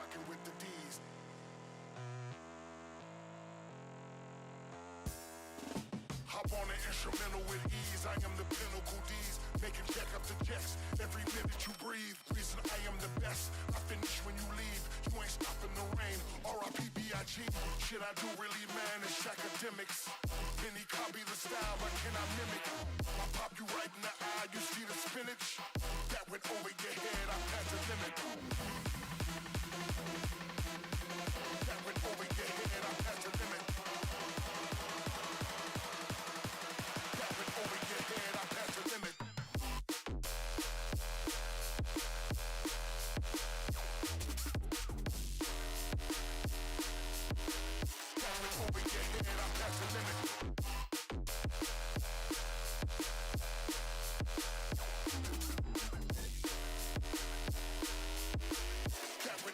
rocking with the D's. Hop on an instrumental with ease. I am the pinnacle D's, making jack up the jacks every minute you breathe. Reason I am the best. I finish when you leave. You ain't stopping the rain. R.I.P. B.I.G. Shit I do really, man, it's academics. Penny copy the style, but can I mimic? I pop you right in the eye. You see the spinach? That went over your head. I passed the limit. That went over your head. I passed the limit.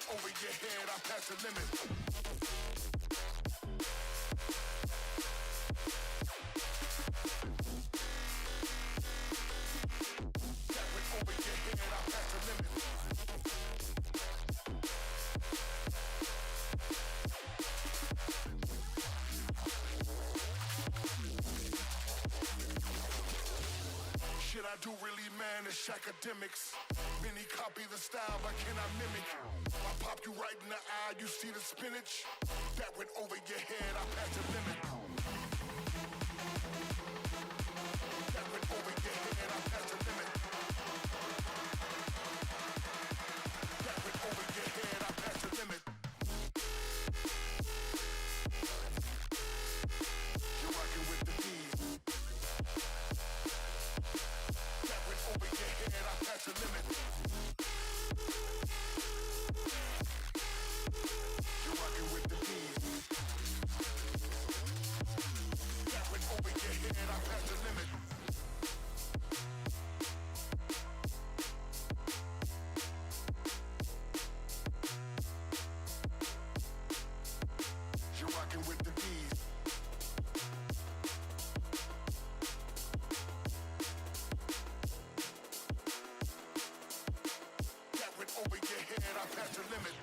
Over your head, I pass the limit. Over your head, I pass the limit. That went over your head, I pass the limit. Shit I do really, man, it's academics. Many copy the style, but can I mimic? I pop you right in the eye, you see the spinach? That went over your head, I passed the limit. That went over your head, I passed the limit. That went over your head, I passed the limit. You're rocking with the D's. That went over your head, I passed the limit. You're rocking with the D's. That went over your head, I passed the limit. You're rocking with the D's. That went over your head, I passed the limit.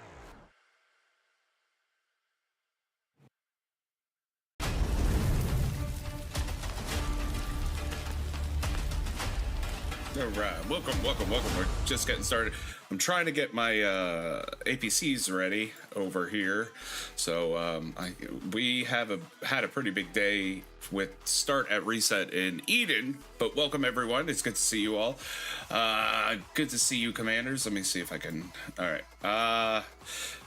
All right, welcome. We're just getting started. I'm trying to get my APCs ready over here. So we had a pretty big day with start at reset in Eden. But welcome everyone. It's good to see you all. Good to see you, commanders. Let me see if I can. All right.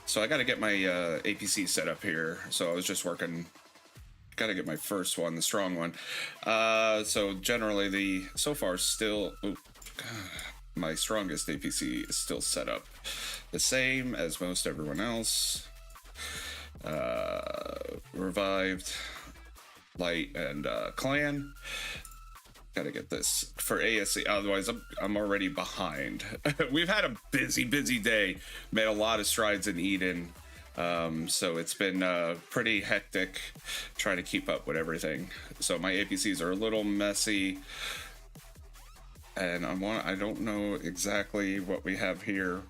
So I got to get my APC set up here. So I was just working. Gotta get my first one, the strong one. So generally so far still, my strongest APC is still set up the same as most everyone else. Revived, light, and clan. Gotta get this for ASC, otherwise I'm already behind. We've had a busy day, made a lot of strides in Eden. So it's been pretty hectic trying to keep up with everything. So my APCs are a little messy, and I don't know exactly what we have here.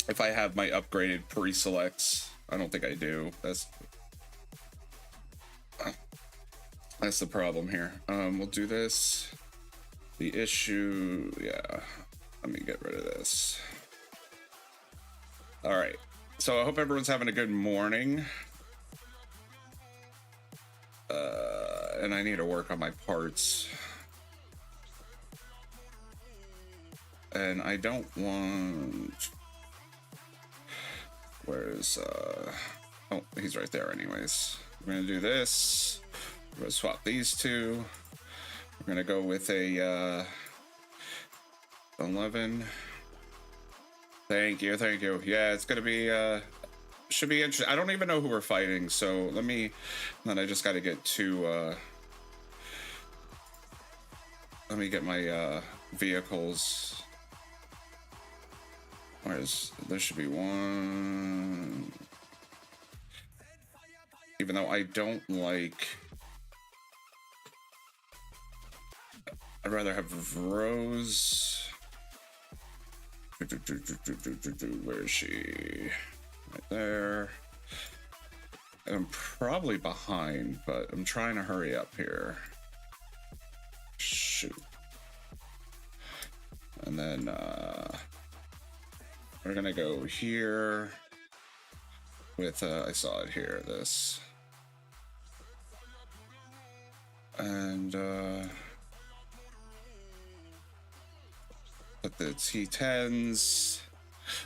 If I have my upgraded pre-selects, I don't think I do. That's the problem here. We'll do this. The issue, yeah. Let me get rid of this. All right. So I hope everyone's having a good morning. And I need to work on my parts. And I don't want... Where's... Oh, he's right there anyways. We're going to do this. We're going to swap these two. We're going to go with a 11... Thank you. Yeah, it's gonna be should be interesting. I don't even know who we're fighting, so then I just gotta get to let me get my vehicles. There should be one, even though I don't like, I'd rather have Rose. Where is she? right there. And I'm probably behind, but I'm trying to hurry up here. Shoot. And then we're gonna go here with I saw it here, this. And put the T10s.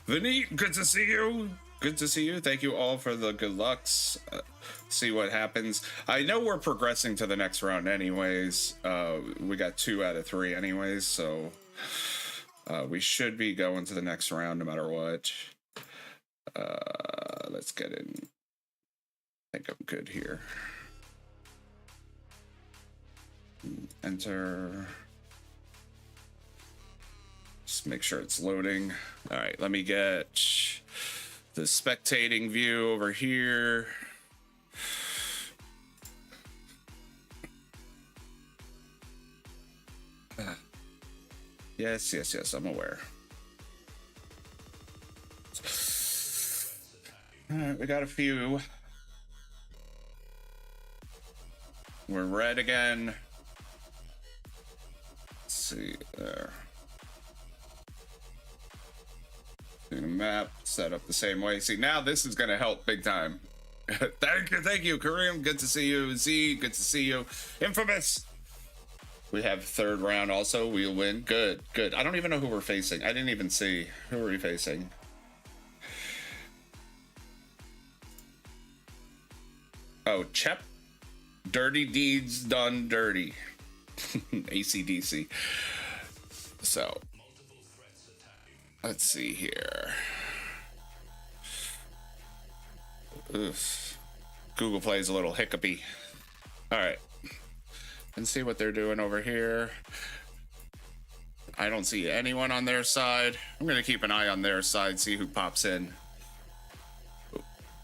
Vineet, good to see you. Good to see you. Thank you all for the good lucks. See what happens. I know we're progressing to the next round anyways. We got 2 out of 3 anyways, so we should be going to the next round no matter what. Let's get in. I think I'm good here. Enter. Just make sure it's loading. All right, let me get the spectating view over here. Yes, I'm aware. All right, we got a few. We're red again. Let's see there. The map set up the same way. See, now this is going to help big time. Thank you, Kareem. Good to see you. Z, good to see you. Infamous. We have 3rd round also. We'll win. Good. I don't even know who we're facing. I didn't even see. Who are we facing? Oh, Chep. Dirty deeds done dirty. ACDC. So, let's see here. Oof. Google Play's a little hiccupy. All right. And see what they're doing over here. I don't see anyone on their side. I'm going to keep an eye on their side, see who pops in.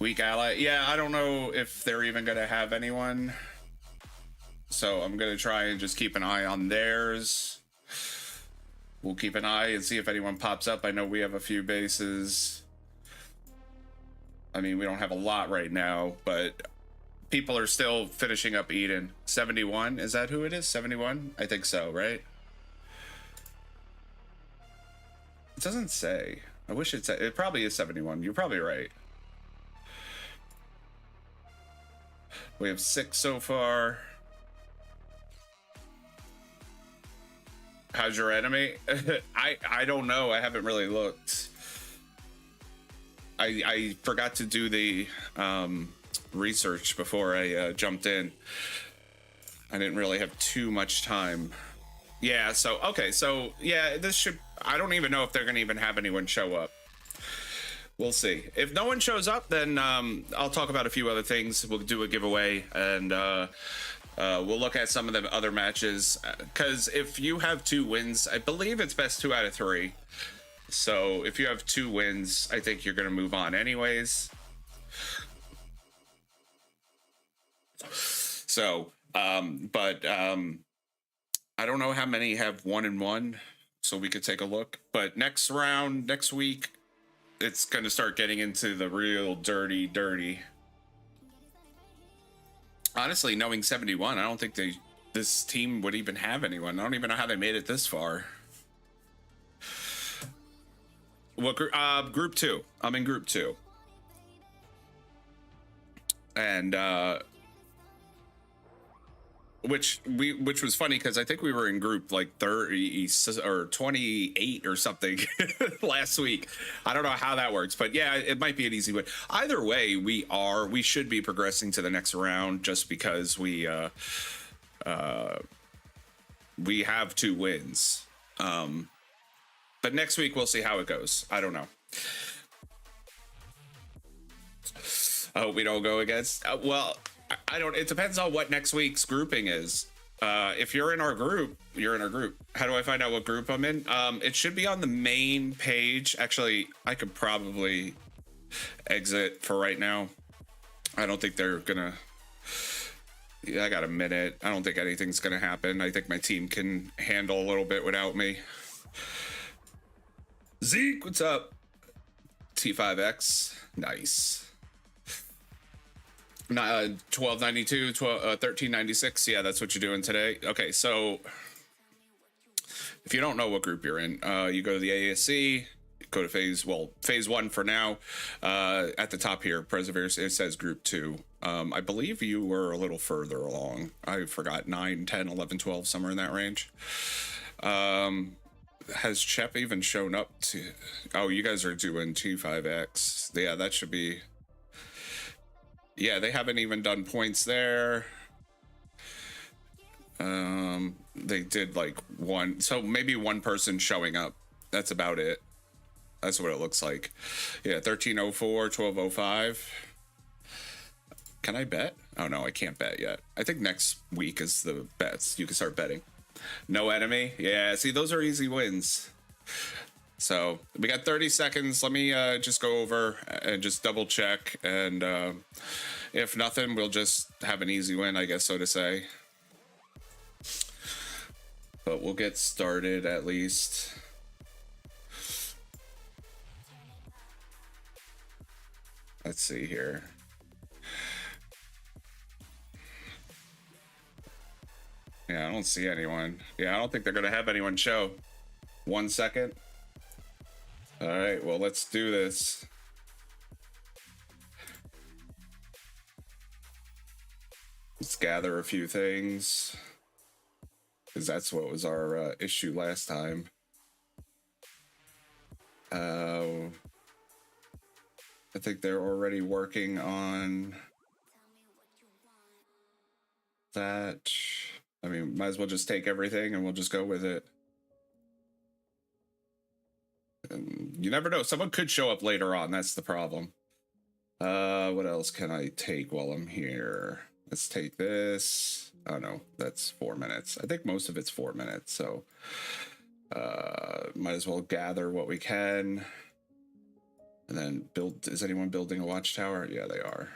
Weak ally. Yeah, I don't know if they're even going to have anyone. So I'm going to try and just keep an eye on theirs. We'll keep an eye and see if anyone pops up. I know we have a few bases. I mean, we don't have a lot right now, but people are still finishing up Eden. 71, is that who it is? 71? I think so, right? It doesn't say. I wish it said. It probably is 71. You're probably right. We have 6 so far. How's your enemy? I don't know. I haven't really looked. I forgot to do the research before I jumped in. I didn't really have too much time. Yeah, so okay, so yeah, this should, I don't even know if they're gonna even have anyone show up. We'll see. If no one shows up, then I'll talk about a few other things. We'll do a giveaway, and we'll look at some of the other matches, because if you have 2 wins, I believe it's best 2 out of 3. So if you have 2 wins, I think you're gonna move on anyways. So I don't know how many have 1 and 1, so we could take a look. But next round, next week, it's going to start getting into the real dirty. Honestly, knowing 71, I don't think this team would even have anyone. I don't even know how they made it this far. What group 2? I'm in group 2. And which was funny because I think we were in group like 30 or 28 or something last week. I don't know how that works, but yeah, it might be an easy win. Either way, we should be progressing to the next round just because we have 2 wins. But next week we'll see how it goes. I don't know. I hope we don't go against. Well, I don't. It depends on what next week's grouping is. If you're in our group, you're in our group. How do I find out what group I'm in? It should be on the main page. Actually, I could probably exit for right now. I don't think they're gonna. Yeah, I got a minute. I don't think anything's gonna happen. I think my team can handle a little bit without me. Zeke, what's up? T5X. Nice. 1292, 1396. Yeah, that's what you're doing today. Okay, so if you don't know what group you're in, you go to the ASC, go to phase one for now. At the top here, Perseverance, it says group 2. I believe you were a little further along. I forgot, 9, 10, 11, 12, somewhere in that range. Has Chep even shown up to... Oh, you guys are doing T5X. Yeah, that should be... Yeah, they haven't even done points there. They did like one, so maybe one person showing up. That's about it. That's what it looks like. Yeah, 1304, 1205. Can I bet? Oh no, I can't bet yet. I think next week is the bets. You can start betting. No enemy. Yeah, see, those are easy wins. So we got 30 seconds. Let me just go over and just double check. And if nothing, we'll just have an easy win, I guess, so to say. But we'll get started at least. Let's see here. Yeah, I don't see anyone. Yeah, I don't think they're going to have anyone show. 1 second. All right, well, let's do this. Let's gather a few things, because that's what was our issue last time. I think they're already working on that. I mean, might as well just take everything and we'll just go with it. And you never know. Someone could show up later on. That's the problem. What else can I take while I'm here? Let's take this. Oh, no, that's 4 minutes. I think most of it's 4 minutes. So might as well gather what we can. And then build. Is anyone building a watchtower? Yeah, they are.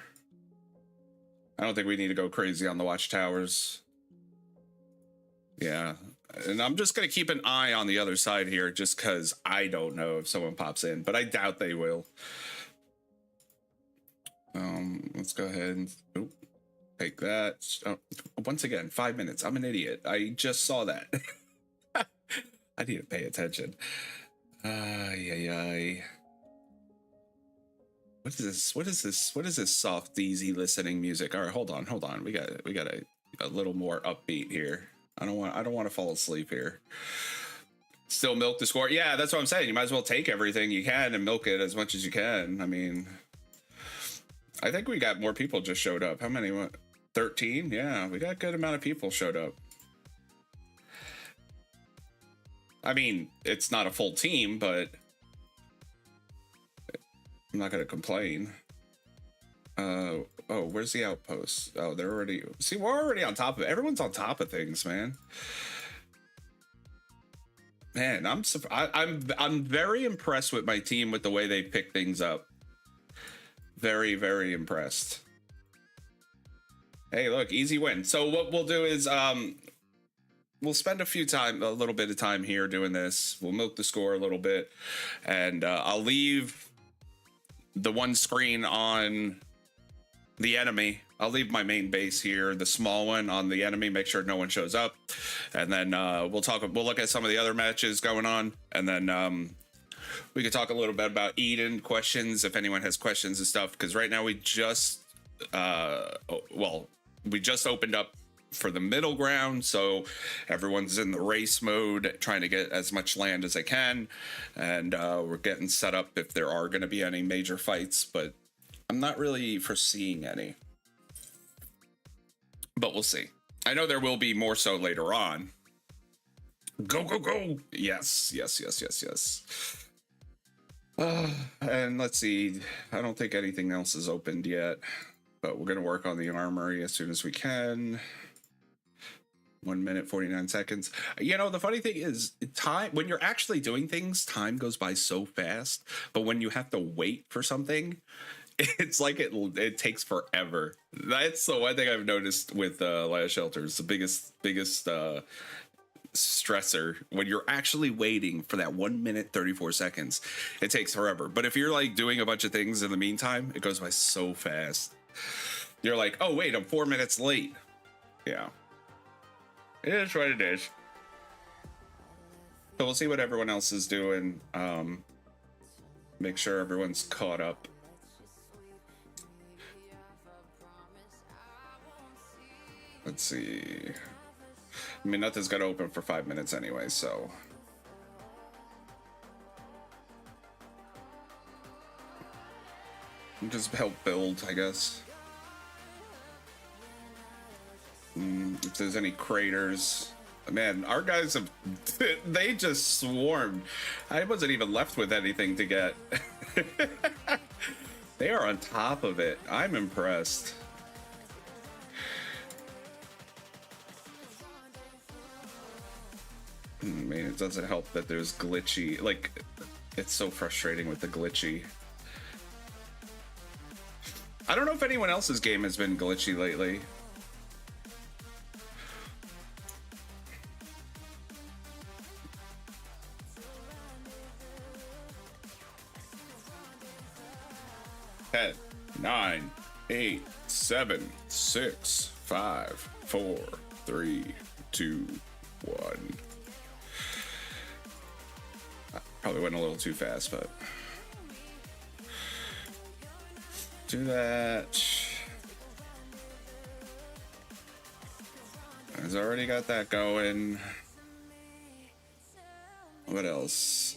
I don't think we need to go crazy on the watchtowers. Yeah. And I'm just going to keep an eye on the other side here just because I don't know if someone pops in, but I doubt they will. Let's go ahead and take that. Oh, once again, 5 minutes. I'm an idiot. I just saw that. I need to pay attention. Ay. What is this? What is this? What is this soft, easy listening music? All right, hold on. We got a little more upbeat here. I don't want to fall asleep here. Still milk the score. Yeah, that's what I'm saying. You might as well take everything you can and milk it as much as you can. I mean, I think we got more people just showed up. How many? 13? Yeah, we got a good amount of people showed up. I mean, it's not a full team, but I'm not going to complain. Oh, where's the outpost? Oh, they're already... See, we're already on top of it. Everyone's on top of things, man. Man, I'm very impressed with my team with the way they pick things up. Very, very impressed. Hey, look, easy win. So what we'll do is we'll spend a little bit of time here doing this. We'll milk the score a little bit, and I'll leave the one screen on the enemy. I'll leave my main base here, the small one on the enemy, make sure no one shows up, and then we'll look at some of the other matches going on, and then we could talk a little bit about Eden questions if anyone has questions and stuff, because right now we just opened up for the middle ground, so everyone's in the race mode trying to get as much land as they can, and we're getting set up if there are going to be any major fights, but I'm not really foreseeing any, but we'll see. I know there will be more so later on. Go. Yes. And let's see, I don't think anything else is opened yet, but we're going to work on the armory as soon as we can. 1 minute, 49 seconds. You know, the funny thing is, time, when you're actually doing things, time goes by so fast. But when you have to wait for something, it's like it takes forever. That's the one thing I've noticed with Last Shelters. The biggest stressor when you're actually waiting for that 1 minute 34 seconds. It takes forever. But if you're like doing a bunch of things in the meantime, it goes by so fast. You're like, oh wait, I'm 4 minutes late. Yeah, it is what it is. So we'll see what everyone else is doing. Make sure everyone's caught up. Let's see. I mean, nothing's gonna open for 5 minutes anyway, so. Just help build, I guess. If there's any craters. Man, our guys have, they just swarmed. I wasn't even left with anything to get. They are on top of it. I'm impressed. I mean, it doesn't help that there's glitchy, like, it's so frustrating with the glitchy. I don't know if anyone else's game has been glitchy lately. Ten, 9, 8, 7, 6, 5, 4, 3, 2, 1. Probably went a little too fast, but do that. Has already got that going. What else?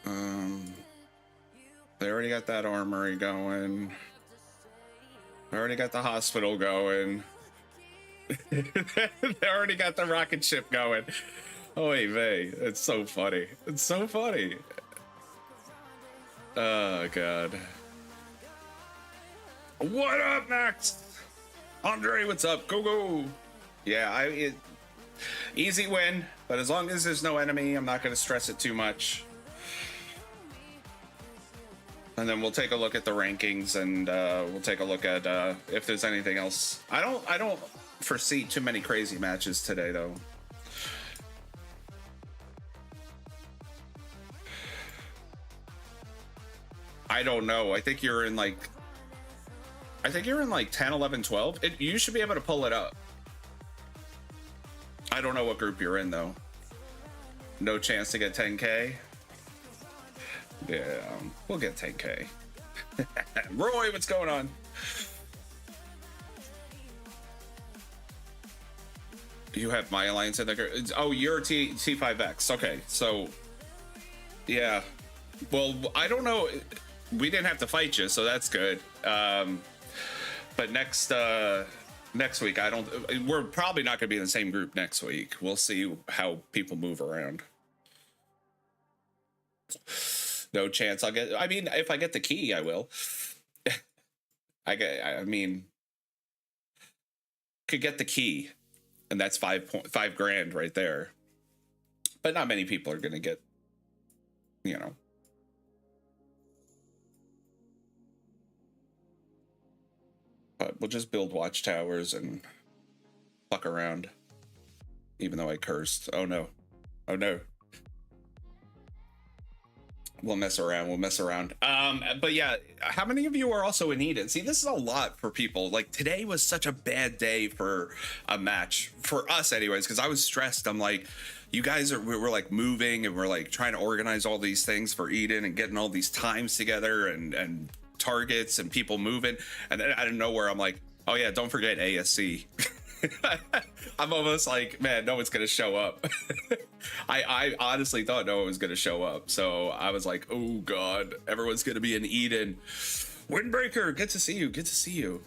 They already got that armory going. They already got the hospital going. They already got the rocket ship going. Oy vey, it's so funny. It's so funny. Oh god. What up next? Andre, what's up? Go go. Yeah, easy win, but as long as there's no enemy, I'm not gonna stress it too much. And then we'll take a look at the rankings, and we'll take a look at if there's anything else. I don't foresee too many crazy matches today, though. I don't know. I think you're in like 10, 11, 12. You should be able to pull it up. I don't know what group you're in, though. No chance to get 10K? Yeah, we'll get 10K. Roy, what's going on? You have my alliance in there. Oh, you're T5X. Okay, so yeah. Well, I don't know. We didn't have to fight you, so that's good. But next week, we're probably not going to be in the same group next week. We'll see how people move around. No chance I'll get. I mean, if I get the key, I will. I mean, could get the key, and that's $5 grand right there. But not many people are going to get, you know. But we'll just build watchtowers and fuck around. Even though I cursed. Oh no. Oh no. We'll mess around. But yeah, how many of you are also in Eden? See, this is a lot for people. Like, today was such a bad day for a match. For us anyways, because I was stressed. I'm like, you guys we're like moving, and we're like trying to organize all these things for Eden and getting all these times together and targets and people moving. And then out of nowhere, I'm like, oh yeah, don't forget ASC. I'm almost like, man, no one's gonna show up. I honestly thought no one was gonna show up, so I was like, oh god, everyone's gonna be in Eden. Windbreaker, good to see you.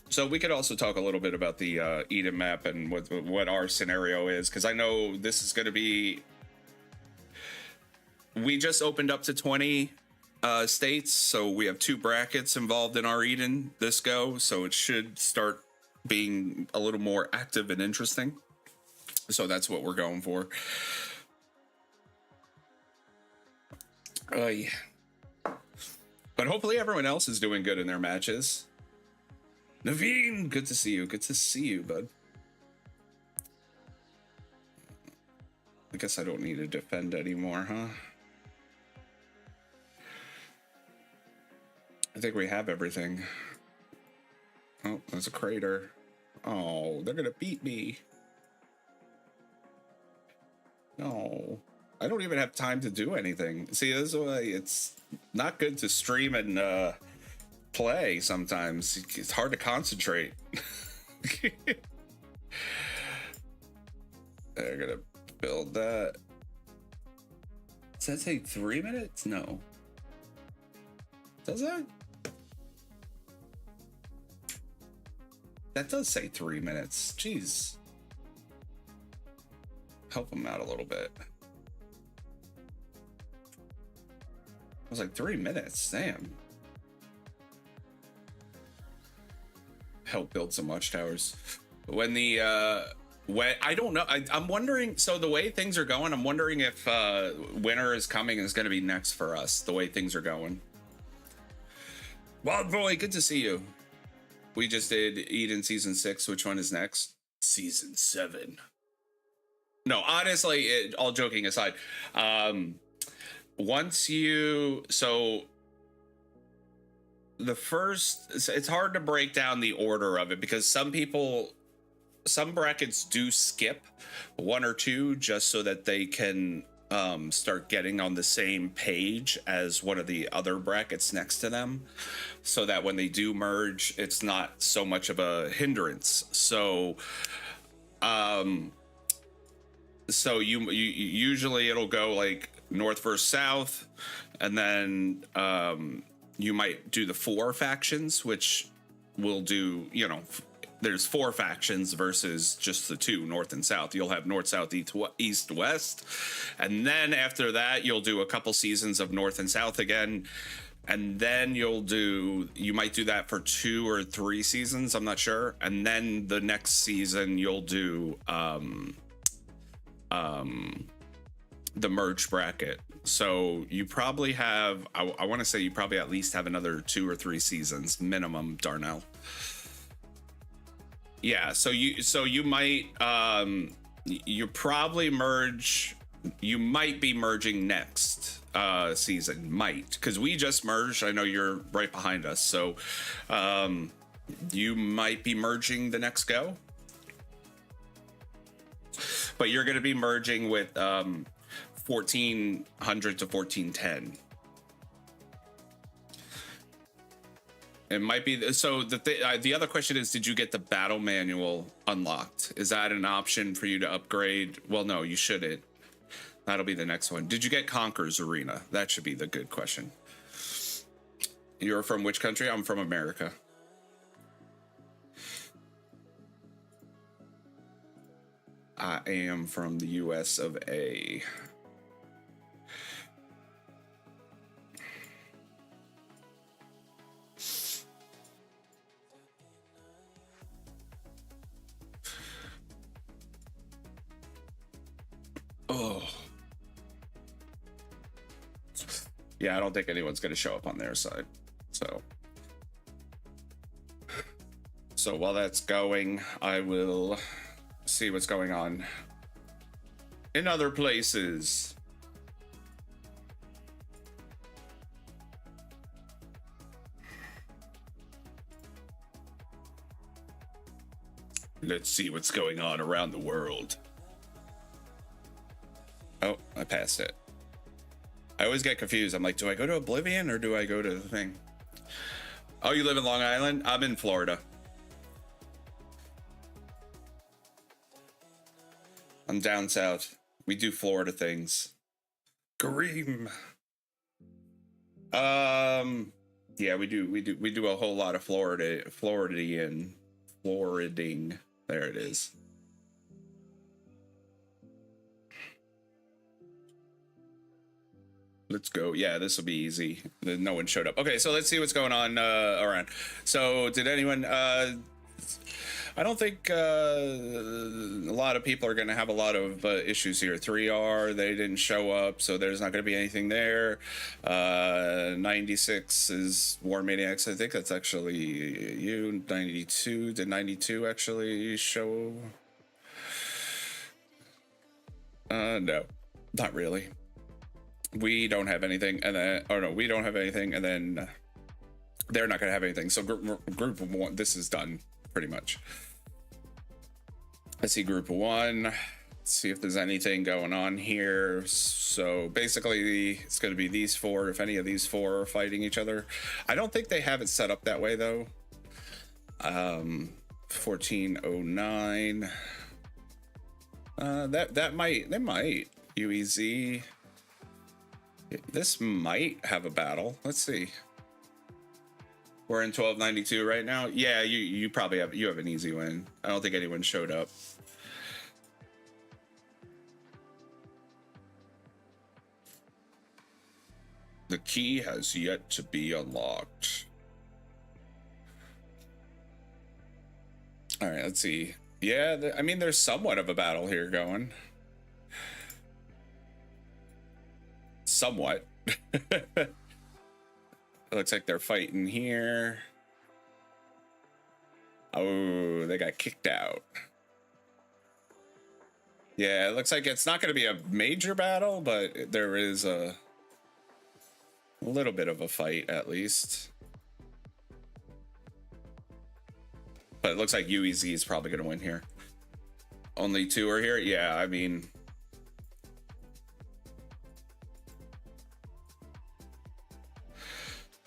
So we could also talk a little bit about the Eden map and what our scenario is, because I know this is gonna be, we just opened up to 20 states, so we have 2 brackets involved in our Eden this go, so it should start being a little more active and interesting. So that's what we're going for. Yeah. But hopefully everyone else is doing good in their matches. Naveen, good to see you, bud. guess I don't need to defend anymore, huh? I think we have everything. Oh, there's a crater. Oh, they're gonna beat me. No, I don't even have time to do anything. See, this is why it's not good to stream and play sometimes. It's hard to concentrate. They're gonna build that. Does that say 3 minutes? No. Does that? That does say 3 minutes. Jeez. Help them out a little bit. I was like 3 minutes. Damn. Help build some watchtowers. When the when I don't know, I'm wondering. So the way things are going, I'm wondering if winter is coming and is going to be next for us. The way things are going. Wild boy, good to see you. We just did Eden season 6. Which one is next? Season 7. No, honestly, all joking aside, once you, so the first, it's hard to break down the order of it because some brackets do skip 1 or 2 just so that they can start getting on the same page as one of the other brackets next to them, so that when they do merge, it's not so much of a hindrance. So so you usually it'll go like north versus south, and then you might do the 4 factions, which will do, you know, there's 4 factions versus just the 2, north and south. You'll have north, south, east, west, and then after that you'll do a couple seasons of north and south again, and then you might do that for 2 or 3 seasons, I'm not sure, and then the next season you'll do the merge bracket. So you probably have, I want to say you probably at least have another 2 or 3 seasons minimum, Darnell. Yeah, so you might you probably merge, you might be merging next season, because we just merged. I know you're right behind us, so you might be merging the next go, but you're going to be merging with 1400 to 1410. It might be. So the other question is, did you get the battle manual unlocked? Is that an option for you to upgrade? Well, no, you shouldn't. That'll be the next one. Did you get Conqueror's Arena? That should be the good question. You're from which country? I'm from America. I am from the US of A. Oh. Yeah, I don't think anyone's going to show up on their side. So while that's going, I will see what's going on in other places. Let's see what's going on around the world. Oh, I passed it. I always get confused. I'm like, do I go to Oblivion or do I go to the thing? Oh, you live in Long Island? I'm in Florida. I'm down south. We do Florida things. Kareem. Yeah, we do a whole lot of Floriding. There it is. Let's go. Yeah, this will be easy. No one showed up. Okay, so let's see what's going on around. So did anyone... I don't think a lot of people are going to have a lot of issues here. 3R, they didn't show up, so there's not going to be anything there. 96 is War Maniacs. I think that's actually you. 92, did 92 actually show? No, not really. We don't have anything, and then we don't have anything, and then they're not gonna have anything. So group one, this is done pretty much. Let's see group one. Let's see if there's anything going on here. So basically, it's going to be these four. If any of these four are fighting each other, I don't think they have it set up that way though. 1409. They might UEZ. This might have a battle. Let's see. We're in 1292 right now. Yeah, you probably have an easy win. I don't think anyone showed up. The key has yet to be unlocked. All right, let's see. Yeah, I mean, there's somewhat of a battle here going. Somewhat. It looks like they're fighting here. Oh, they got kicked out. Yeah, it looks like it's not going to be a major battle, but there is a little bit of a fight at least. But it looks like UEZ is probably going to win here. Only two are here? Yeah, I mean...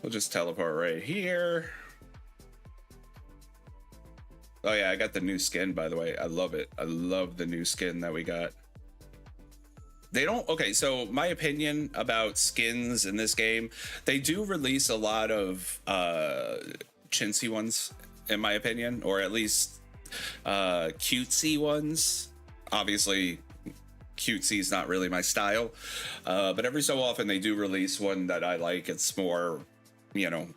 We'll just teleport right here. Oh yeah, I got the new skin, by the way. I love it. I love the new skin that we got. They don't... Okay, so my opinion about skins in this game, they do release a lot of chintzy ones, in my opinion, or at least cutesy ones. Obviously, cutesy is not really my style, but every so often they do release one that I like. It's more, you know,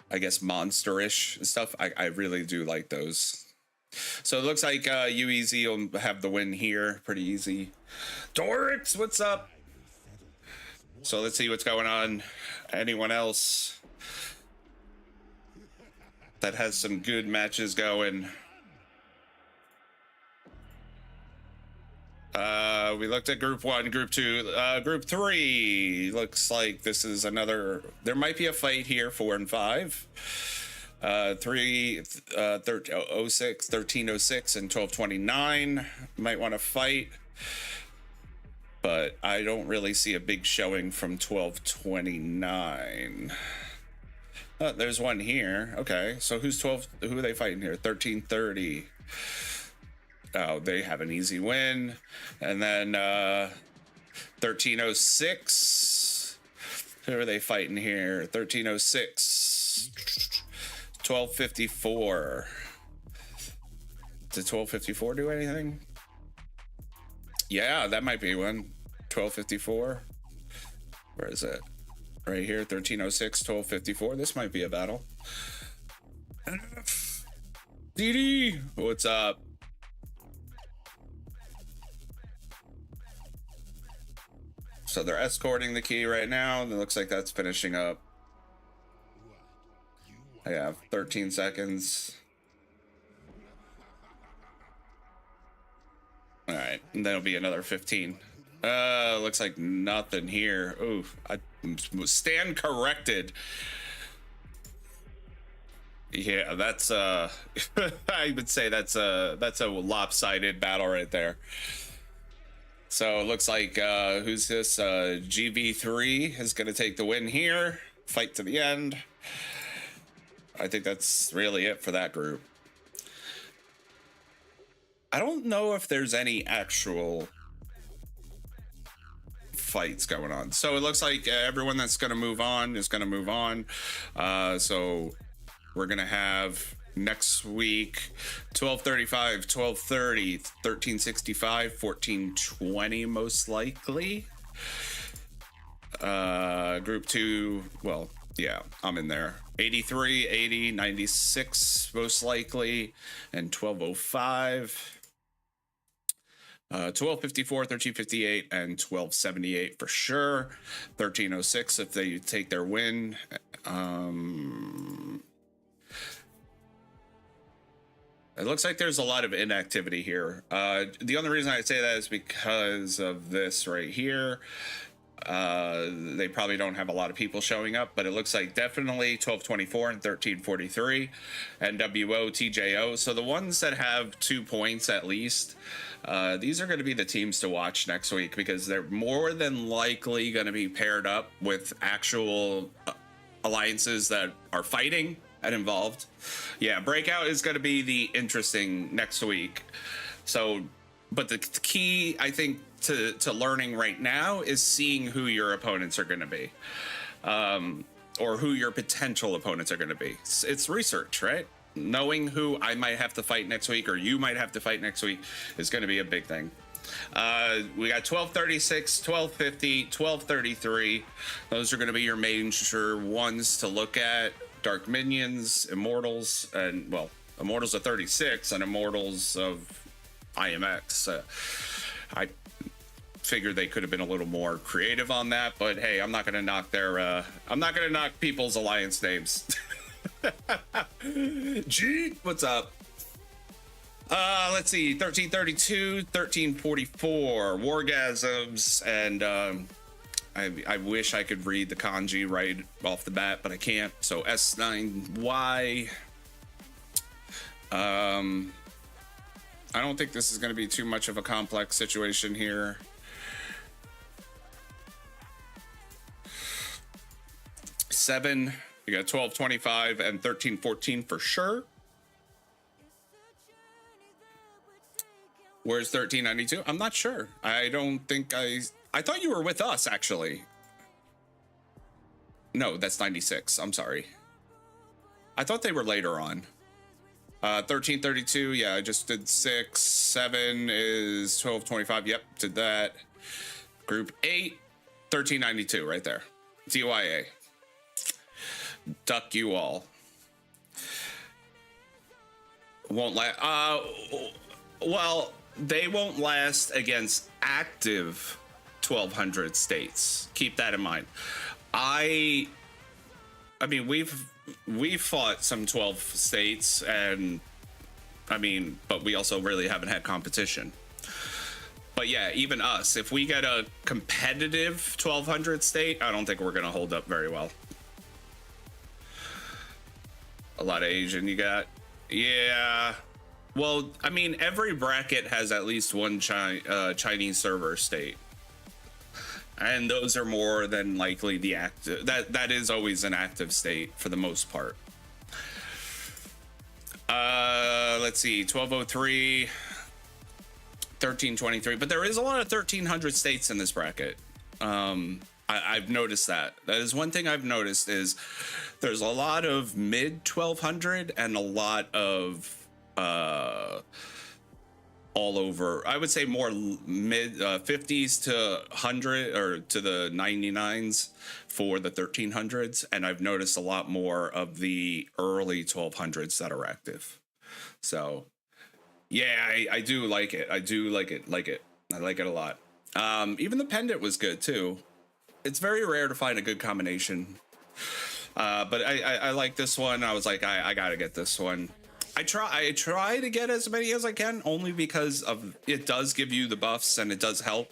I guess monsterish stuff. I really do like those. So it looks like UEZ will have the win here. Pretty easy. Dorix, what's up? So let's see what's going on. Anyone else that has some good matches going? We looked at group one, group two, group three. Looks like this is another. There might be a fight here, 4 and 5. 1306 and 1229 might want to fight, but I don't really see a big showing from 1229. Oh, there's one here. Okay, so who's 12? Who are they fighting here? 1330. Oh, they have an easy win. And then 1306. Who are they fighting here? 1306. 1254. Did 1254 do anything? Yeah, that might be one. 1254. Where is it? Right here, 1306, 1254. This might be a battle. DD, what's up? So they're escorting the key right now, and it looks like that's finishing up. I have 13 seconds. All right, and then it'll be another 15. Looks like nothing here. Ooh, I stand corrected. Yeah, that's I would say that's a lopsided battle right there. So it looks like who's this? GV3 is going to take the win here. Fight to the end. I think that's really it for that group. I don't know if there's any actual fights going on. So it looks like everyone that's going to move on is going to move on. So we're going to have next week 1235, 1230, 1365, 1420 most likely. Group 2, well, yeah, I'm in there. 83, 80, 96 most likely, and 1205. 1254, 1358, and 1278 for sure. 1306 if they take their win. it looks like there's a lot of inactivity here. The only reason I say that is because of this right here. They probably don't have a lot of people showing up, but it looks like definitely 1224 and 1343, NWO, TJO. So the ones that have 2 points at least, these are going to be the teams to watch next week, because they're more than likely going to be paired up with actual alliances that are fighting and involved. Yeah, Breakout is going to be the interesting next week. So, but the key, I think, to learning right now is seeing who your opponents are going to be, or who your potential opponents are going to be. It's research, right? Knowing who I might have to fight next week, or you might have to fight next week, is going to be a big thing. We got 1236, 1250, 1233. Those are going to be your major ones to look at. Dark Minions, Immortals, and, well, Immortals of 36 and Immortals of IMX. I figured they could have been a little more creative on that, but hey, I'm not going to knock I'm not going to knock people's alliance names. G, what's up? Let's see, 1332, 1344, Wargasms, and I wish I could read the kanji right off the bat, but I can't. So S9Y. I don't think this is going to be too much of a complex situation here. Seven, we got 1225 and 1314 for sure. Where's 1392? I'm not sure. I don't think I thought you were with us, actually. No, that's 96. I'm sorry. I thought they were later on. 1332, yeah, I just did 6. 7 is 1225. Yep, did that. Group 8, 1392, right there. DYA. Duck you all. Won't last. Well, they won't last against active 1200 states. Keep that in mind. I mean, we've fought some 12 states, and I mean, but we also really haven't had competition. But yeah, even us, if we get a competitive 1200 state, I don't think we're gonna hold up very well. A lot of Asian you got. Yeah. Well, I mean, every bracket has at least one Chinese server state. And those are more than likely the active. That is always an active state for the most part. Let's see, 1203, 1323. But there is a lot of 1300 states in this bracket. I've noticed that. That is one thing I've noticed, is there's a lot of mid 1200 and a lot of all over. I would say more mid 50s to 100 or to the 99s for the 1300s, and I've noticed a lot more of the early 1200s that are active. So yeah, I do like it. I do like it. I like it a lot. Even the pendant was good too. It's very rare to find a good combination. But I like this one. I was like, I gotta get this one. I try to get as many as I can, only because of it does give you the buffs and it does help.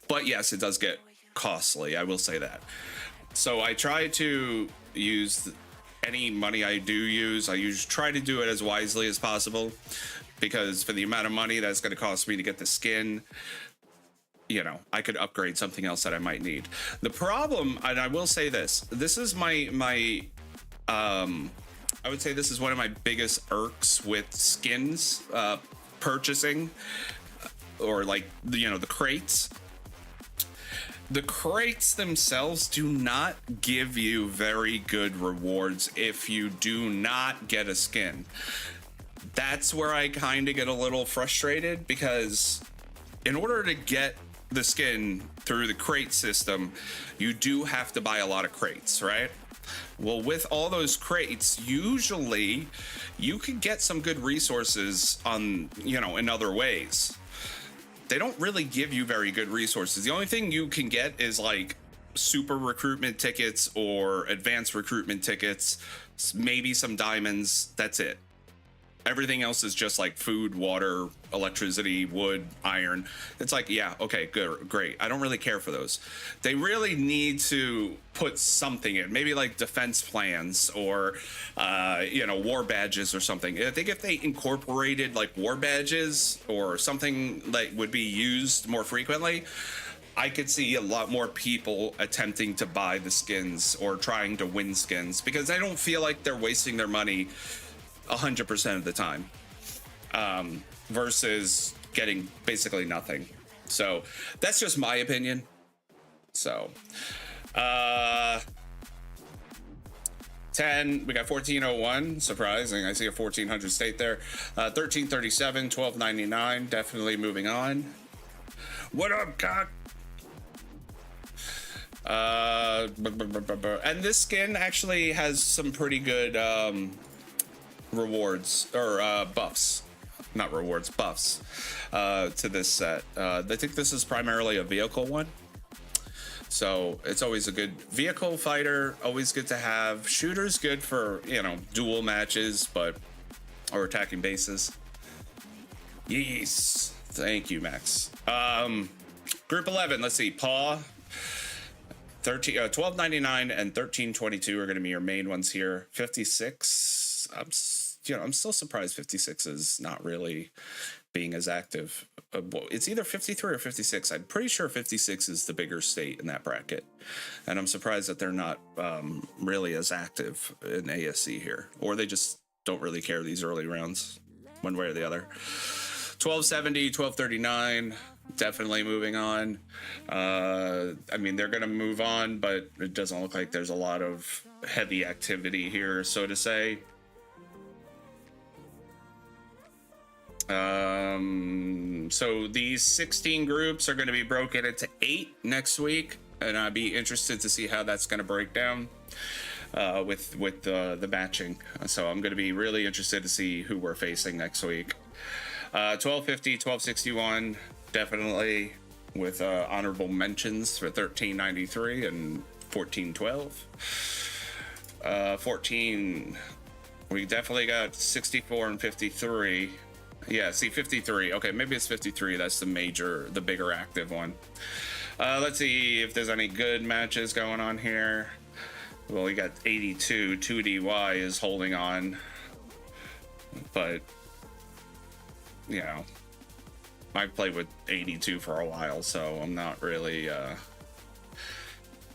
But yes, it does get costly. I will say that. So I try to use any money I do use. I try to do it as wisely as possible, because for the amount of money that's going to cost me to get the skin, you know, I could upgrade something else that I might need. The problem, and I will say this is my I would say this is one of my biggest irks with skins purchasing, or like, you know, the crates. The crates themselves do not give you very good rewards if you do not get a skin. That's where I kind of get a little frustrated, because in order to get the skin through the crate system, you do have to buy a lot of crates, right? Well, with all those crates, usually you can get some good resources on, you know, in other ways. They don't really give you very good resources. The only thing you can get is like super recruitment tickets or advanced recruitment tickets, maybe some diamonds. That's it. Everything else is just like food, water, electricity, wood, iron. It's like, yeah, okay, good, great. I don't really care for those. They really need to put something in, maybe like defense plans or, war badges or something. I think if they incorporated like war badges or something like would be used more frequently, I could see a lot more people attempting to buy the skins or trying to win skins, because I don't feel like they're wasting their money 100% of the time, versus getting basically nothing. So that's just my opinion. So 10, we got 1401, surprising. I see a 1400 state there. 1337, 1299, definitely moving on. What up, cock? And this skin actually has some pretty good rewards or buffs, not rewards, buffs to this set. I think this is primarily a vehicle one, so it's always a good vehicle fighter, always good to have. Shooter's good for, duel matches, or attacking bases. Yes, thank you, Max. Group 11, let's see, Paw. 1299 and 1322 are going to be your main ones here. 56, I'm still surprised 56 is not really being as active. It's either 53 or 56. I'm pretty sure 56 is the bigger state in that bracket, and I'm surprised that they're not really as active in ASC here, or they just don't really care these early rounds, one way or the other. 1270, 1239. Definitely moving on. They're going to move on, but it doesn't look like there's a lot of heavy activity here, so to say. So these 16 groups are going to be broken into 8 next week, and I'd be interested to see how that's going to break down with the matching. So I'm going to be really interested to see who we're facing next week. 1250, 1261. Definitely with honorable mentions for 1393 and 1412. 14, we definitely got 64 and 53. Yeah, see, 53. Okay, maybe it's 53. That's the bigger active one. Let's see if there's any good matches going on here. Well, we got 82. 2DY is holding on, but I've played with 82 for a while, so I'm not really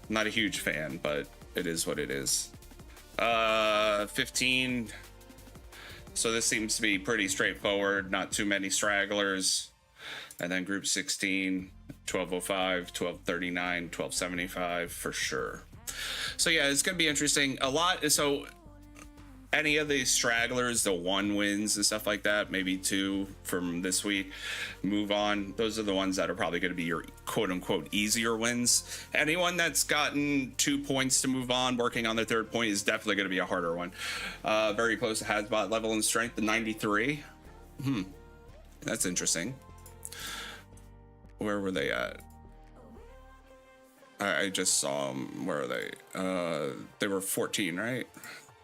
not a huge fan, but it is what it is. 15, so this seems to be pretty straightforward, not too many stragglers. And then group 16, 1205, 1239, 1275 for sure. So yeah, it's gonna be interesting. A lot. So any of these stragglers, the 1 wins and stuff like that, maybe 2 from this week, move on. Those are the ones that are probably going to be your quote-unquote easier wins. Anyone that's gotten 2 points to move on, working on their 3rd point, is definitely going to be a harder one. Very close to Hasbot level and strength, the 93. That's interesting. Where were they at? I just saw them. Where are they? They were 14, right?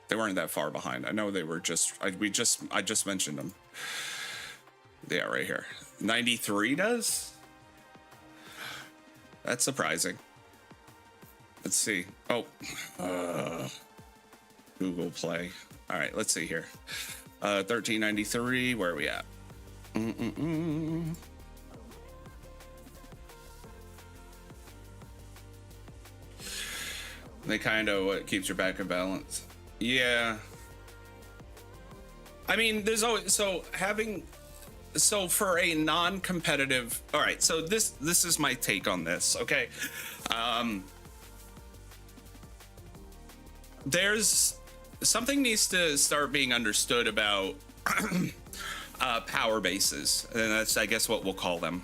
They weren't that far behind. I know they were I just mentioned them. Yeah, right here. 93 does? That's surprising. Let's see. Oh, Google Play. All right, let's see here. 1393, where are we at? They kind of what keeps your back in balance. Yeah. I mean, there's always so for a non-competitive. All right, so this is my take on this. Okay, there's something needs to start being understood about power bases, and that's, I guess, what we'll call them.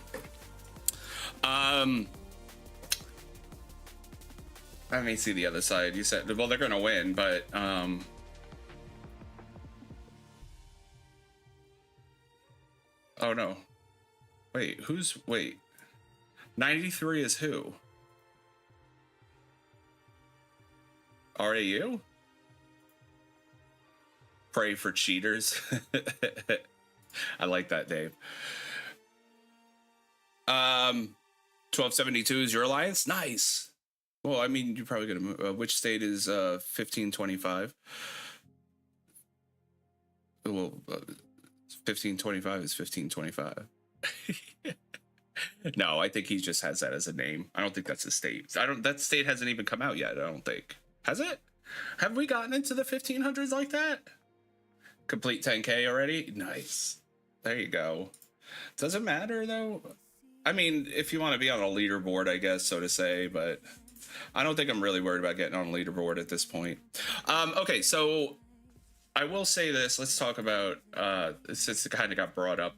Let me see the other side. You said, well, they're gonna win, but oh no, wait, 93 is who? RAU? Pray for cheaters. I like that, Dave. 1272 is your alliance? Nice. Well, I mean, you're probably going to move. Which state is 1525? Well, 1525 is 1525. No, I think he just has that as a name. I don't think that's a state. That state hasn't even come out yet, I don't think. Has it? Have we gotten into the 1500s like that? Complete 10K already? Nice. There you go. Doesn't matter, though. I mean, if you want to be on a leaderboard, I guess, so to say, but I don't think I'm really worried about getting on a leaderboard at this point. Okay, so I will say this. Let's talk about, since it kind of got brought up,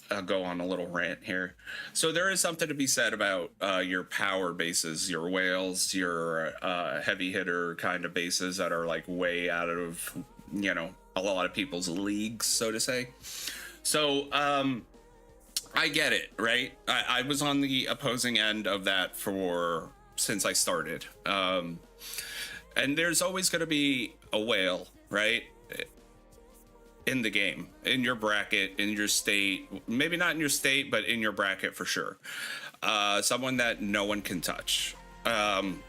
I'll go on a little rant here. So there is something to be said about your power bases, your whales, your heavy hitter kind of bases that are like way out of, you know, a lot of people's leagues, so to say. So I get it, right? I was on the opposing end of that since I started. And there's always going to be a whale, right? In the game, in your bracket, in your state, maybe not in your state, but in your bracket for sure. Someone that no one can touch. And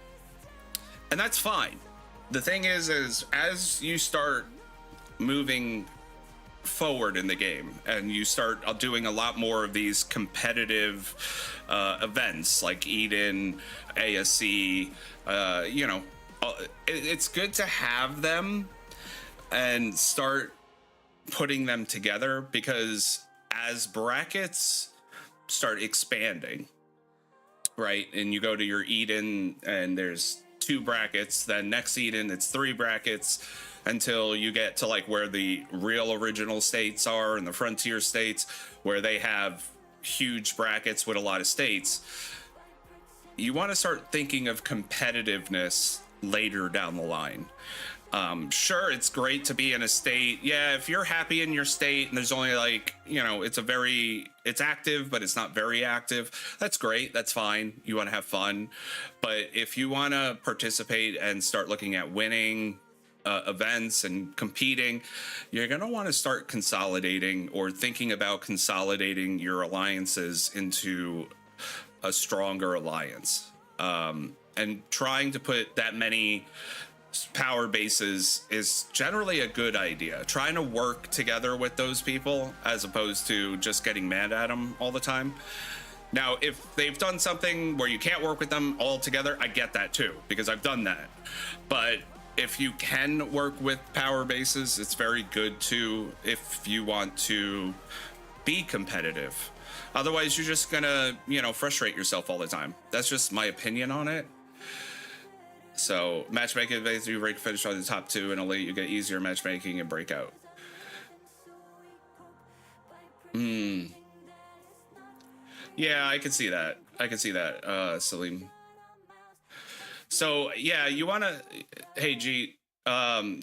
that's fine. The thing is as you start moving forward in the game and you start doing a lot more of these competitive events like Eden, ASC, you know, it's good to have them and start putting them together, because as brackets start expanding, right, and you go to your Eden and there's 2 brackets, then next Eden it's 3 brackets, until you get to like where the real original states are and the frontier states, where they have huge brackets with a lot of states. You want to start thinking of competitiveness later down the line. Sure, it's great to be in a state. Yeah, if you're happy in your state and there's only like, you know, it's active, but it's not very active. That's great. That's fine. You want to have fun. But if you want to participate and start looking at winning events and competing, you're going to want to start consolidating or thinking about consolidating your alliances into a stronger alliance. And trying to put that many power bases is generally a good idea. Trying to work together with those people as opposed to just getting mad at them all the time. Now, if they've done something where you can't work with them all together, I get that too, because I've done that. But if you can work with power bases, it's very good too if you want to be competitive. Otherwise, you're just gonna, you know, frustrate yourself all the time. That's just my opinion on it. So matchmaking, basically, you rank finish on the top 2 and elite, you get easier matchmaking and breakout. Yeah, I can see that. Salim. So yeah, you want to, hey G,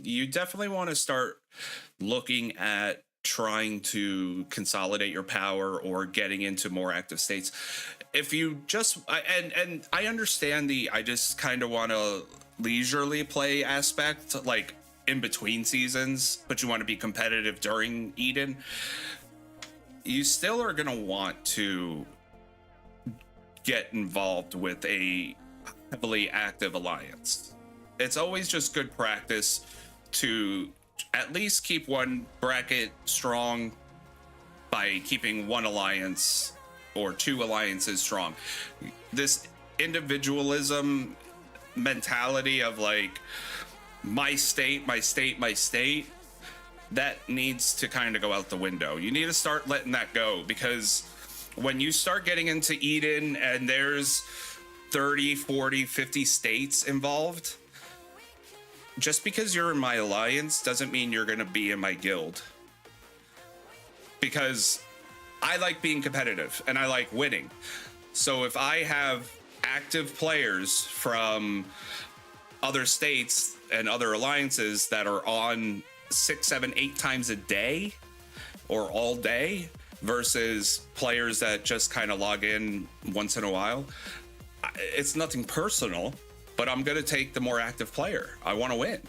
you definitely want to start looking at trying to consolidate your power or getting into more active states. If you just, and I understand I just kind of want to leisurely play aspect, like in between seasons, but you want to be competitive during Eden. You still are going to want to get involved with a heavily active alliance. It's always just good practice to at least keep one bracket strong by keeping one alliance or 2 alliances strong. This individualism mentality of like my state, that needs to kind of go out the window. You need to start letting that go, because when you start getting into Eden and there's 30, 40, 50 states involved, just because you're in my alliance doesn't mean you're going to be in my guild. Because I like being competitive and I like winning. So if I have active players from other states and other alliances that are on 6, 7, 8 times a day or all day versus players that just kind of log in once in a while, it's nothing personal, but I'm going to take the more active player. I want to win.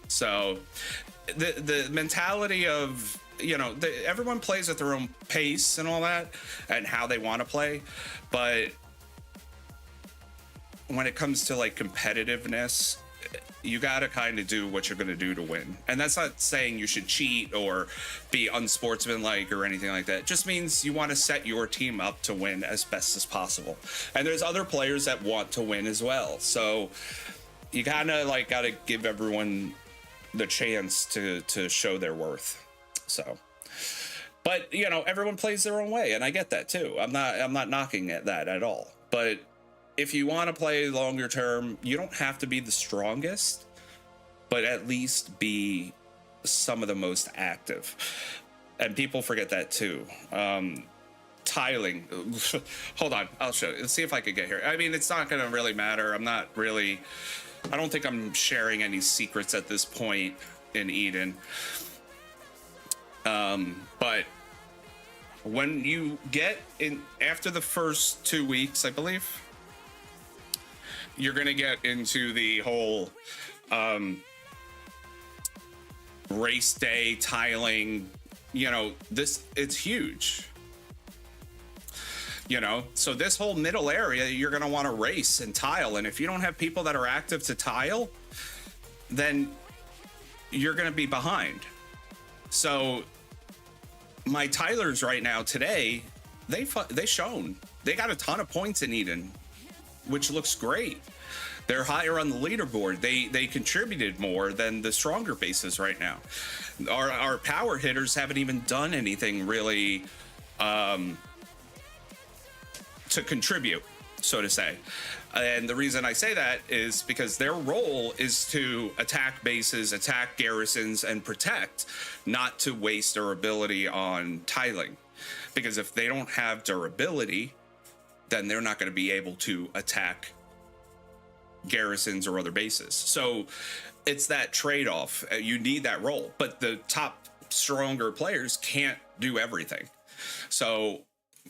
So the mentality of, you know, everyone plays at their own pace and all that, and how they want to play, but when it comes to like competitiveness, you got to kind of do what you're going to do to win. And that's not saying you should cheat or be unsportsmanlike or anything like that. It just means you want to set your team up to win as best as possible. And there's other players that want to win as well. So you kind of like got to give everyone the chance to show their worth. So, but you know, everyone plays their own way, and I get that too. I'm not knocking at that at all. But if you want to play longer term, you don't have to be the strongest, but at least be some of the most active. And people forget that too. Tiling. Hold on, I'll show you. Let's see if I could get here. I mean, it's not going to really matter. I don't think I'm sharing any secrets at this point in Eden. But when you get in after the first 2 weeks, I believe, you're going to get into the whole race day tiling. You know, it's huge. You know, so this whole middle area, you're going to want to race and tile. And if you don't have people that are active to tile, then you're going to be behind. So my tilers right now today, they shone. They got a ton of points in Eden, which looks great. They're higher on the leaderboard. They contributed more than the stronger bases right now. Our power hitters haven't even done anything really to contribute, so to say. And the reason I say that is because their role is to attack bases, attack garrisons, and protect, not to waste durability on tiling. Because if they don't have durability, then they're not going to be able to attack garrisons or other bases. So it's that trade-off. You need that role, but the top stronger players can't do everything. So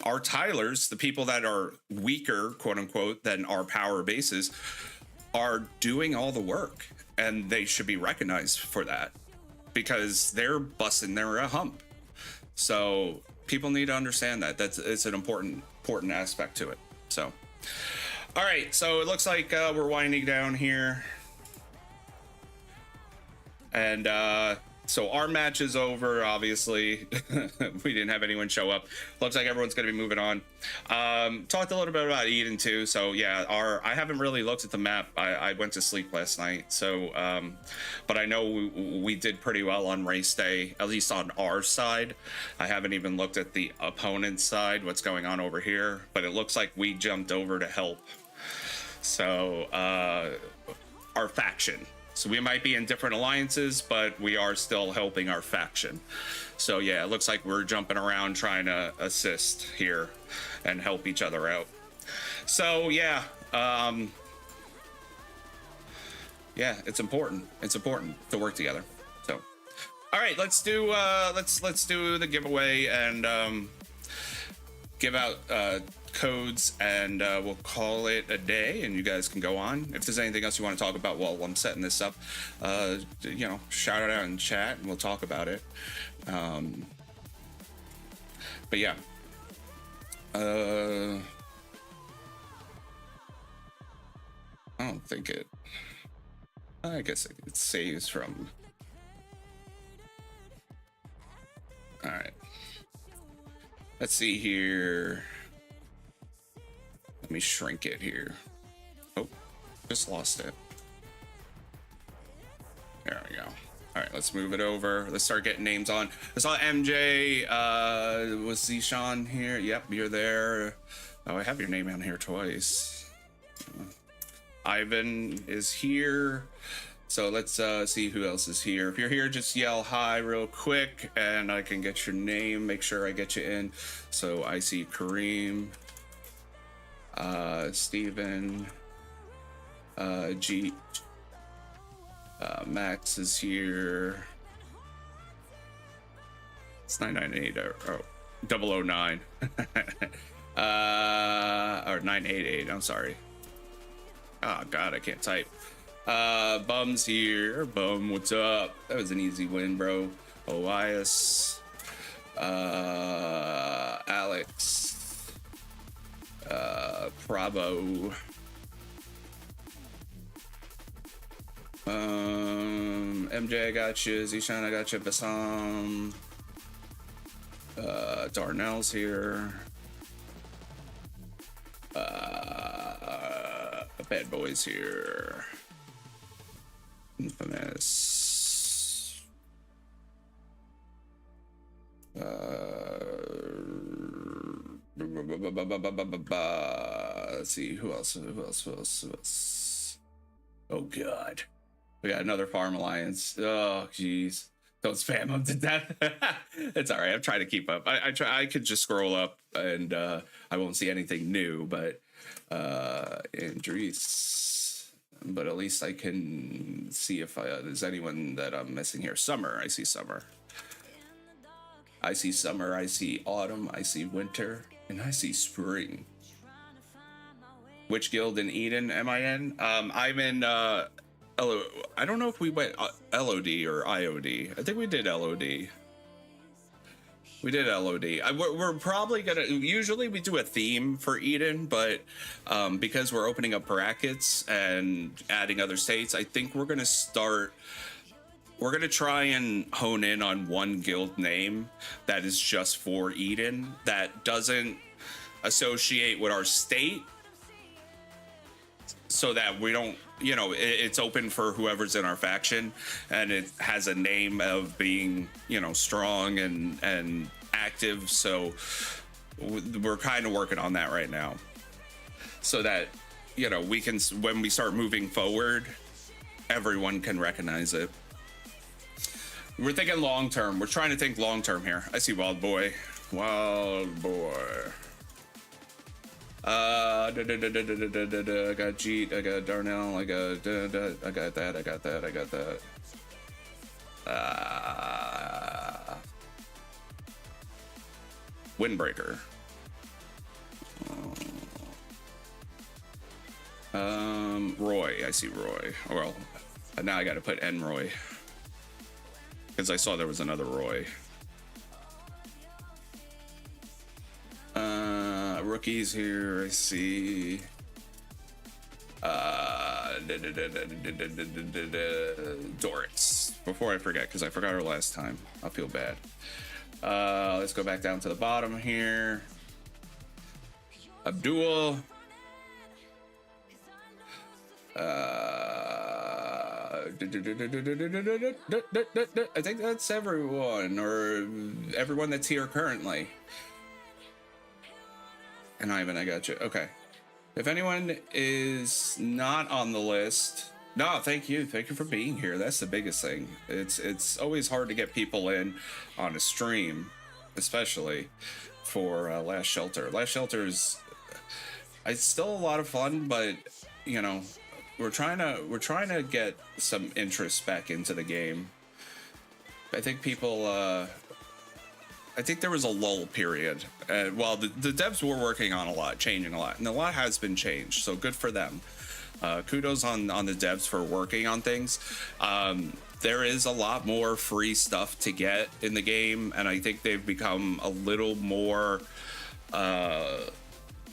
our tilers, the people that are weaker, quote unquote, than our power bases, are doing all the work, and they should be recognized for that because they're busting their hump. So people need to understand that it's an important aspect to it. So, all right, so it looks like we're winding down here, and so our match is over, obviously. We didn't have anyone show up. Looks like everyone's going to be moving on. Talked a little bit about Eden too. So yeah, I haven't really looked at the map. I went to sleep last night. So, but I know we did pretty well on race day, at least on our side. I haven't even looked at the opponent's side, what's going on over here, but it looks like we jumped over to help. So, our faction. So we might be in different alliances, but we are still helping our faction. So yeah, it looks like we're jumping around trying to assist here and help each other out. So yeah, yeah, it's important. It's important to work together. So, all right, let's do the giveaway and give out codes, and we'll call it a day, and you guys can go on. If there's anything else you want to talk about while I'm setting this up, you know, shout it out in chat and we'll talk about it. But yeah, I don't think I guess it saves from. All right, let's see here. Let me shrink it here. Oh, just lost it. There we go. All right, let's move it over. Let's start getting names on. I saw MJ. Was Zishan here? Yep, you're there. Oh, I have your name on here twice. Ivan is here. So let's see who else is here. If you're here, just yell hi real quick and I can get your name. Make sure I get you in. So I see Kareem. Steven, G, Max is here. It's 998 or 009. Or 988, I'm sorry. Oh god, I can't type. Bum's here. Bum, what's up? That was an easy win, bro. Elias. Alex. Bravo. MJ, I got you. Zishan, I got you. Bassam. Darnell's here. Bad Boys here. Infamous. Let's see, who else? Oh god. We got another Farm Alliance. Oh jeez. Don't spam them to death. It's all right. I'm trying to keep up. I could just scroll up and I won't see anything new, but Andres. But at least I can see if there's anyone that I'm missing here. Summer. I see Summer. I see Summer. I see Autumn. I see Winter. And I see Spring. Which guild in Eden am I in? I'm in... I don't know if we went LOD or IOD. I think we did LOD. We did LOD. We're probably gonna... Usually we do a theme for Eden, but because we're opening up brackets and adding other states, I think we're gonna start... We're gonna try and hone in on one guild name that is just for Eden, that doesn't associate with our state, so that we don't... You know, it's open for whoever's in our faction, and it has a name of being, you know, strong and active. So we're kind of working on that right now, so that, you know, we can, when we start moving forward, everyone can recognize it. We're thinking long term. We're trying to think long term here. I see Wild Boy. Wild Boy. I got Jeet, I got Darnell, I got that. Windbreaker. Roy, I see Roy. Well, now I gotta put N Roy, because I saw there was another Roy. Rookies here, I see. Doritz. Before I forget, because I forgot her last time. I feel bad. Let's go back down to the bottom here. Abdul. I think that's everyone, or everyone that's here currently. And Ivan, I got you. Okay. If anyone is not on the list, no, thank you. Thank you for being here. That's the biggest thing. It's always hard to get people in on a stream, especially for Last Shelter. Last Shelter is, it's still a lot of fun, but you know, we're trying to get some interest back into the game. I think people. I think there was a lull period. Well, the devs were working on a lot, changing a lot, and a lot has been changed. So good for them. Kudos on the devs for working on things. There is a lot more free stuff to get in the game, and I think they've become a little more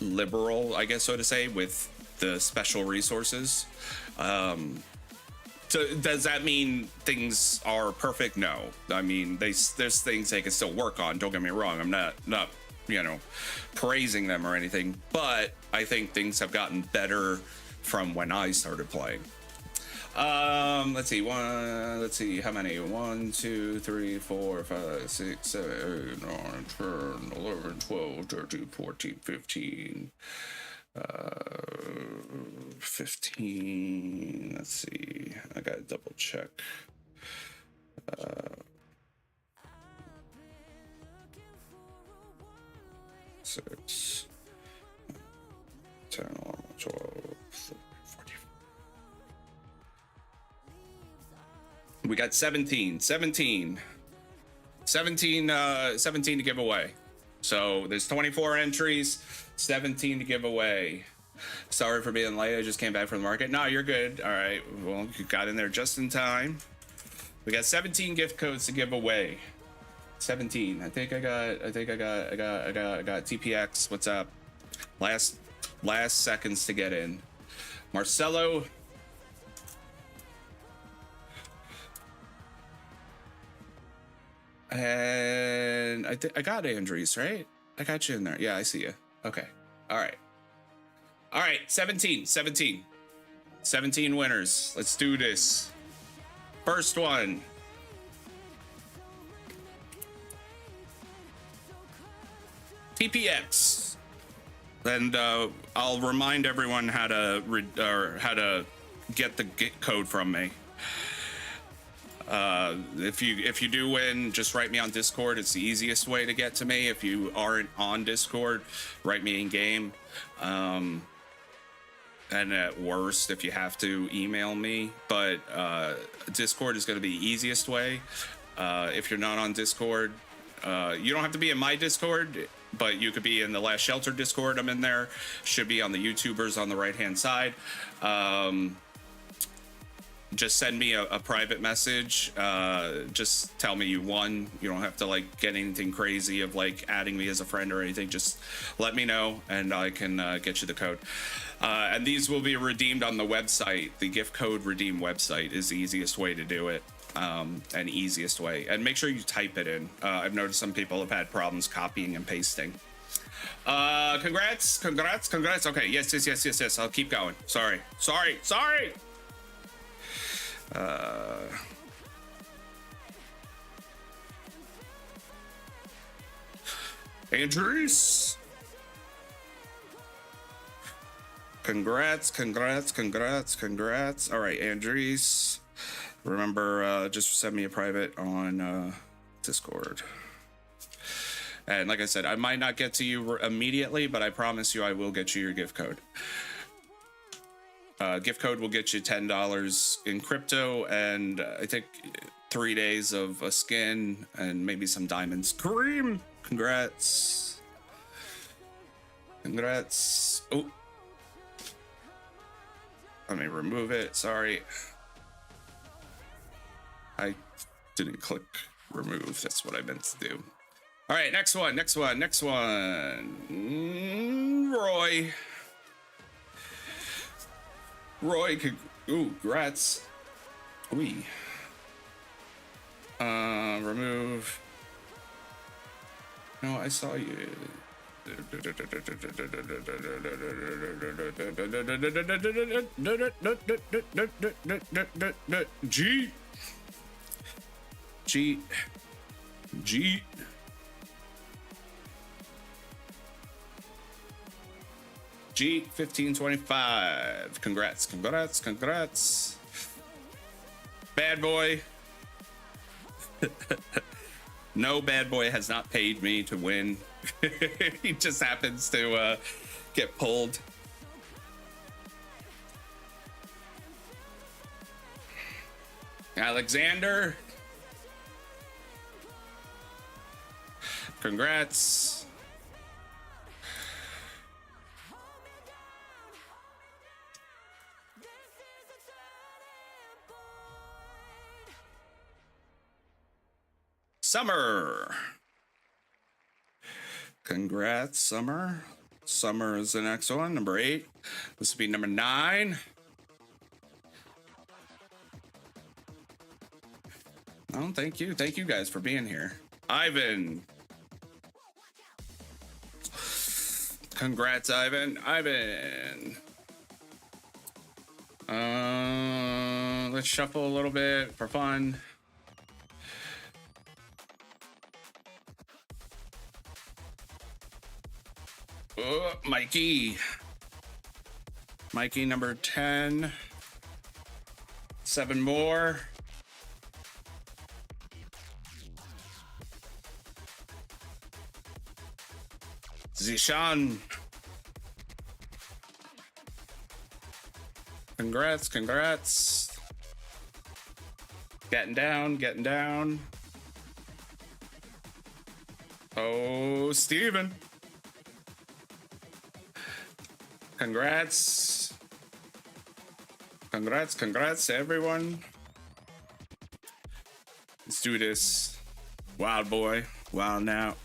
liberal, I guess so to say, with the special resources. So does that mean things are perfect? No. I mean, there's things they can still work on. Don't get me wrong. I'm not you know, praising them or anything, but I think things have gotten better from when I started playing. Let's see. Let's see how many. 1, 2, 3, 4, 5, 6, 7, 8, 9, 10, 11, 12, 13, 14, 15. 15. Let's see. I gotta double check. 6, 10, 11, 12, 13, 14. We got 17 to give away. So there's 24 entries, 17 to give away. Sorry for being late. I just came back from the market. No, you're good. All right. Well, you got in there just in time. We got 17 gift codes to give away. 17. I got TPX. What's up? Last seconds to get in. Marcelo. And I got Andres, right? I got you in there. Yeah, I see you. Okay. All right. 17 winners. Let's do this. First one. TPX. And I'll remind everyone how to get the code from me. If you do win, just write me on Discord. It's the easiest way to get to me. If you aren't on Discord, write me in game. And at worst, if you have to, email me. But Discord is going to be the easiest way. If you're not on Discord, you don't have to be in my Discord, but you could be in the Last Shelter Discord. I'm in there. Should be on the YouTubers on the right-hand side. Just send me a private message. Just tell me you won. You don't have to like get anything crazy of like adding me as a friend or anything. Just let me know and I can get you the code. And these will be redeemed on the website. The gift code redeem website is the easiest way to do it. And easiest way. And make sure you type it in. I've noticed some people have had problems copying and pasting. Congrats. Okay, yes. I'll keep going. Sorry. Andrews. Congrats. All right, Andrews. Remember, just send me a private on Discord. And like I said, I might not get to you immediately, but I promise you I will get you your gift code. Gift code will get you $10 in crypto and I think 3 days of a skin and maybe some diamonds. Kareem! Congrats. Oh. Let me remove it. Sorry. I didn't click remove. That's what I meant to do. All right, next one. Roy, congrats. Remove. No, I saw you. G. G1525. Congrats. Bad boy. No, bad boy has not paid me to win. He just happens to get pulled. Alexander. Congrats. Summer. Congrats, Summer. Summer is the next one, number 8. This will be number 9. Oh, thank you. Thank you guys for being here. Ivan. Congrats, Ivan. Let's shuffle a little bit for fun. Mikey number 10. 7 more. Zishan. Congrats. Getting down. Oh, Steven. Congrats. Congrats, everyone. Let's do this. Wild boy, wild out.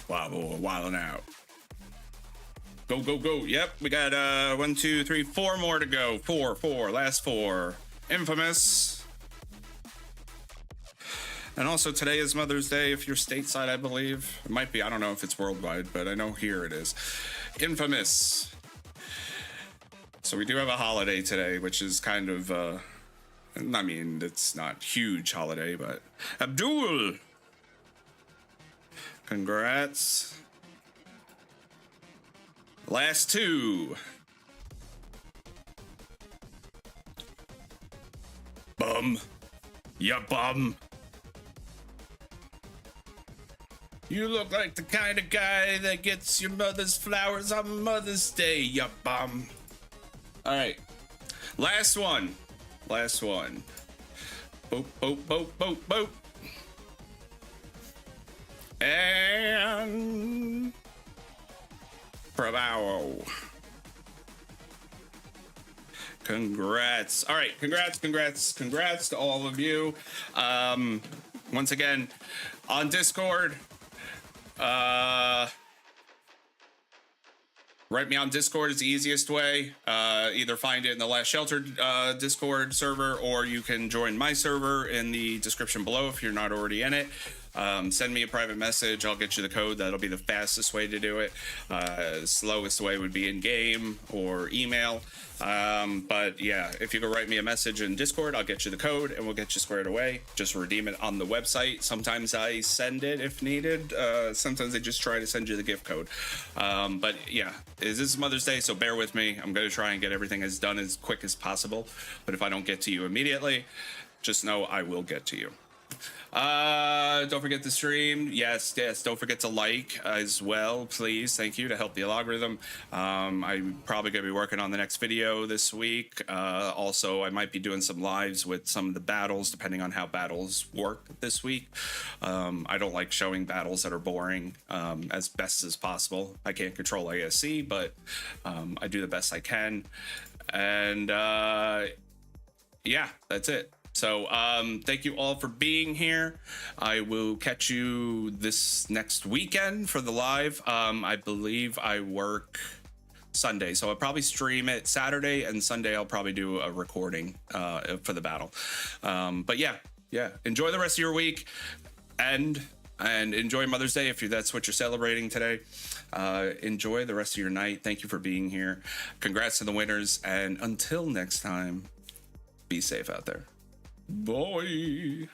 Wild boy, wild out. Go, go, go. Yep, we got 1, 2, 3, 4 more to go. Four. Last 4. Infamous. And also today is Mother's Day if you're stateside, I believe. It might be, I don't know if it's worldwide, but I know here it is. Infamous. So we do have a holiday today, which is kind of, I mean, it's not huge holiday, but Abdul. Congrats. Last 2. Bum. Ya bum. You look like the kind of guy that gets your mother's flowers on Mother's Day, ya bum. All right. Last one. Boop, boop, boop, boop, boop. And bravo. Congrats. All right, congrats to all of you. Once again, on Discord, write me on Discord is the easiest way. Either find it in the Last Shelter Discord server, or you can join my server in the description below if you're not already in it. Send me a private message. I'll get you the code. That'll be the fastest way to do it. Slowest way would be in game or email. But yeah, if you go write me a message in Discord, I'll get you the code and we'll get you squared away. Just redeem it on the website. Sometimes I send it if needed. Sometimes I just try to send you the gift code. But yeah, this is Mother's Day, so bear with me. I'm going to try and get everything done as quick as possible. But if I don't get to you immediately, just know I will get to you. Don't forget to stream. Yes, don't forget to like as well, please. Thank you, to help the algorithm. I'm probably gonna be working on the next video this week. Also, I might be doing some lives with some of the battles, depending on how battles work this week. I don't like showing battles that are boring, as best as possible. I can't control ASC, but I do the best I can. And yeah, that's it. So thank you all for being here. I will catch you this next weekend for the live. I believe I work Sunday, so I'll probably stream it Saturday, and Sunday I'll probably do a recording for the battle. But yeah, enjoy the rest of your week, and enjoy Mother's Day if that's what you're celebrating today. Enjoy the rest of your night. Thank you for being here. Congrats to the winners, and until next time, be safe out there. Bye.